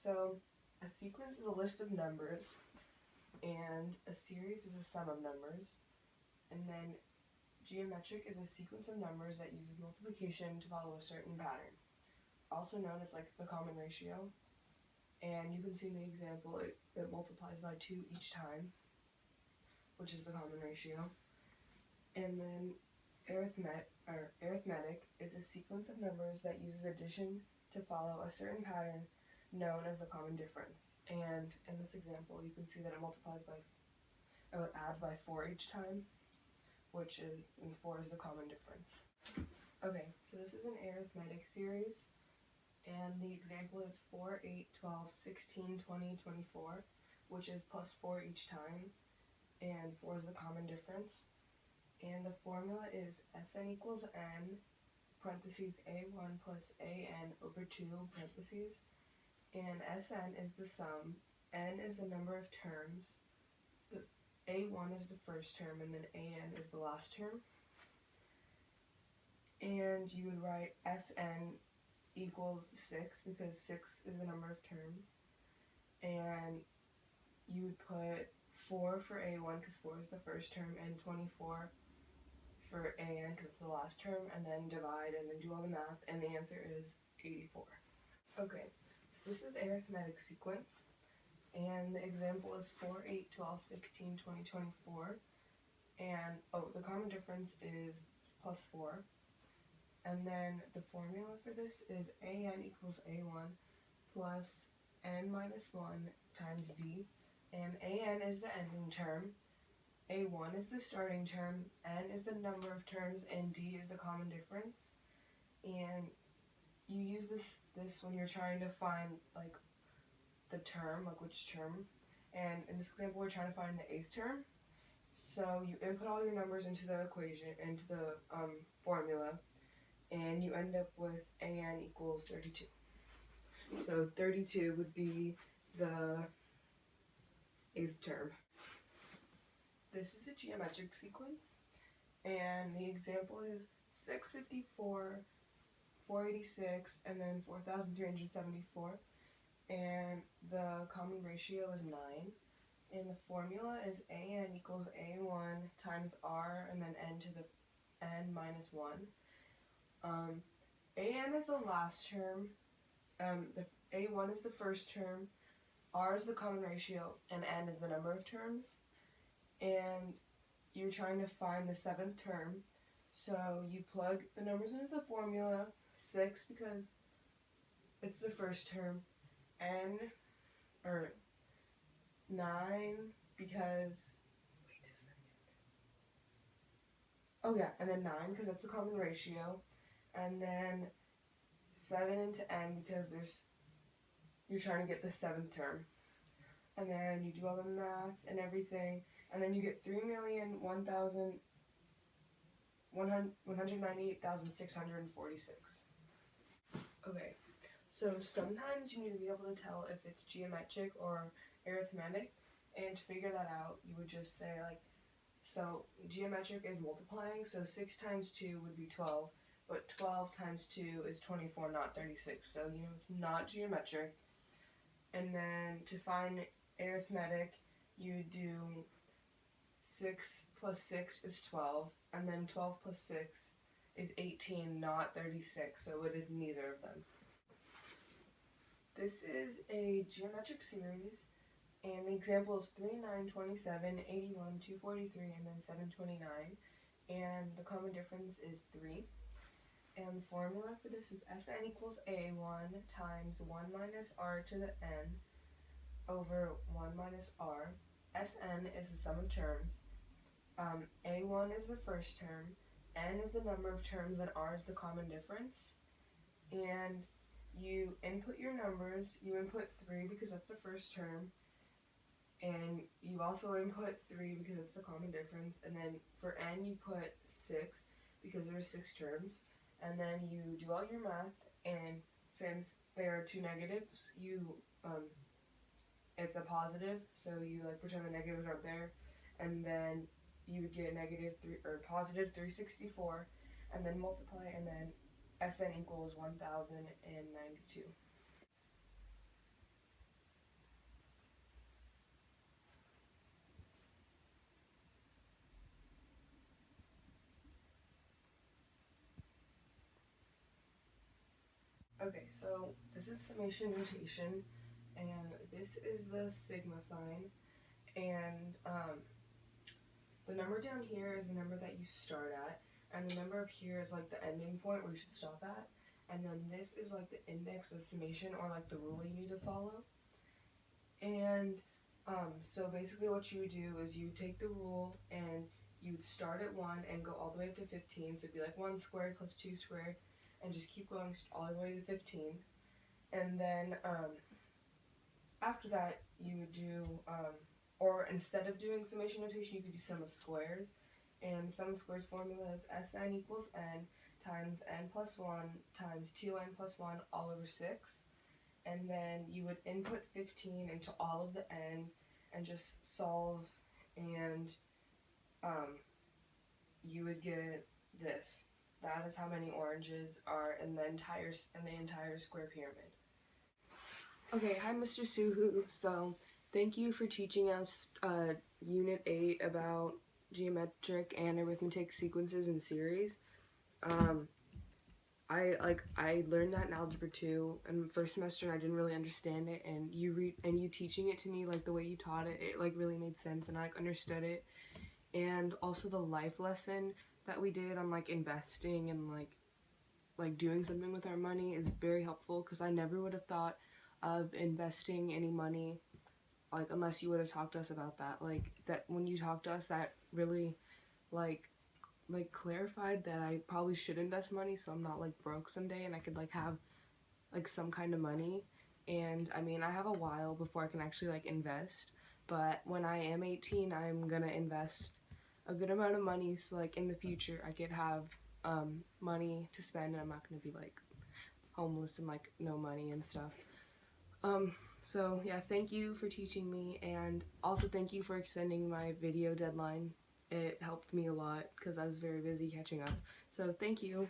So a sequence is a list of numbers, and a series is a sum of numbers, and then geometric is a sequence of numbers that uses multiplication to follow a certain pattern, also known as like the common ratio. And you can see in the example it multiplies by 2 each time, which is the common ratio. And then arithmetic is a sequence of numbers that uses addition to follow a certain pattern known as the common difference. And in this example, you can see that it adds by 4 each time, and 4 is the common difference. Okay, so this is an arithmetic series, and the example is 4, 8, 12, 16, 20, 24, which is plus 4 each time, and 4 is the common difference. And the formula is Sn equals n, parentheses a1 plus an over 2 parentheses, and Sn is the sum, n is the number of terms, the a1 is the first term, and then an is the last term. And you would write Sn equals 6 because 6 is the number of terms, and you would put 4 for a1 because 4 is the first term, and 24 for an because it's the last term, and then divide and then do all the math, and the answer is 84. Okay, so this is arithmetic sequence, and the example is 4, 8, 12, 16, 20, 24, and the common difference is plus 4. And then the formula for this is an equals a1 plus n minus 1 times b, and an is the ending term, a1 is the starting term, n is the number of terms, and d is the common difference. And you use this when you're trying to find like the term, like which term. And in this example, we're trying to find the 8th term. So you input all your numbers into the equation, into the formula, and you end up with an equals 32. So 32 would be the 8th term. This is a geometric sequence, and the example is 654, 486, and then 4,374, and the common ratio is 9, and the formula is an equals a1 times r, and then n to the n minus 1. An is the last term, the a1 is the first term, r is the common ratio, and n is the number of terms. And you're trying to find the 7th term, so you plug the numbers into the formula, 6 because it's the first term, 9 because, and then 9 because that's the common ratio, and then 7 into n because you're trying to get the 7th term. And then you do all the math and everything, and then you get 198,646. Okay, so sometimes you need to be able to tell if it's geometric or arithmetic, and to figure that out, you would just say so geometric is multiplying, so 6 times 2 would be 12, but 12 times 2 is 24, not 36, so it's not geometric. And then to find arithmetic, you do 6 plus 6 is 12, and then 12 plus 6 is 18, not 36, so it is neither of them. This is a geometric series, and the example is 3, 9, 27, 81, 243, and then 729, and the common difference is 3. And the formula for this is Sn equals a1 times 1 minus r to the n over 1 minus r. Sn is the sum of terms. A1 is the first term, n is the number of terms, and r is the common difference. And you input your numbers. You input 3 because that's the first term, and you also input 3 because it's the common difference. And then for n, you put 6 because there's 6 terms. And then you do all your math, and since there are 2 negatives, it's a positive, so you pretend the negatives aren't there, and then you would get positive 364, and then multiply, and then Sn equals 1092. Okay, so this is summation notation, and this is the sigma sign, and the number down here is the number that you start at, and the number up here is like the ending point where you should stop at, and then this is like the index of summation, or like the rule you need to follow. And so basically what you would do is you take the rule and you'd start at 1 and go all the way up to 15, so it'd be like 1 squared plus 2 squared, and just keep going all the way to 15. And then after that you would do, or instead of doing summation notation, you could do sum of squares. And sum of squares formula is Sn equals n times n plus 1 times 2n plus 1 all over 6. And then you would input 15 into all of the n's and just solve, and you would get this. That is how many oranges are in the entire square pyramid. Okay, hi Mr. Suhu. So thank you for teaching us Unit 8 about geometric and arithmetic sequences and series. I learned that in Algebra 2 in first semester, and I didn't really understand it, and you teaching it to me, like the way you taught it, it like really made sense, and I like understood it. And also the life lesson that we did on like investing and like doing something with our money is very helpful, because I never would have thought of investing any money like unless you would have talked to us about that. Like that when you talked to us, that really like clarified that I probably should invest money so I'm not like broke someday, and I could like have like some kind of money. And I mean, I have a while before I can actually like invest, but when I am 18, I'm gonna invest a good amount of money so like in the future I could have money to spend, and I'm not gonna be like homeless and like no money and stuff. So yeah, thank you for teaching me, and also thank you for extending my video deadline. It helped me a lot because I was very busy catching up. So thank you.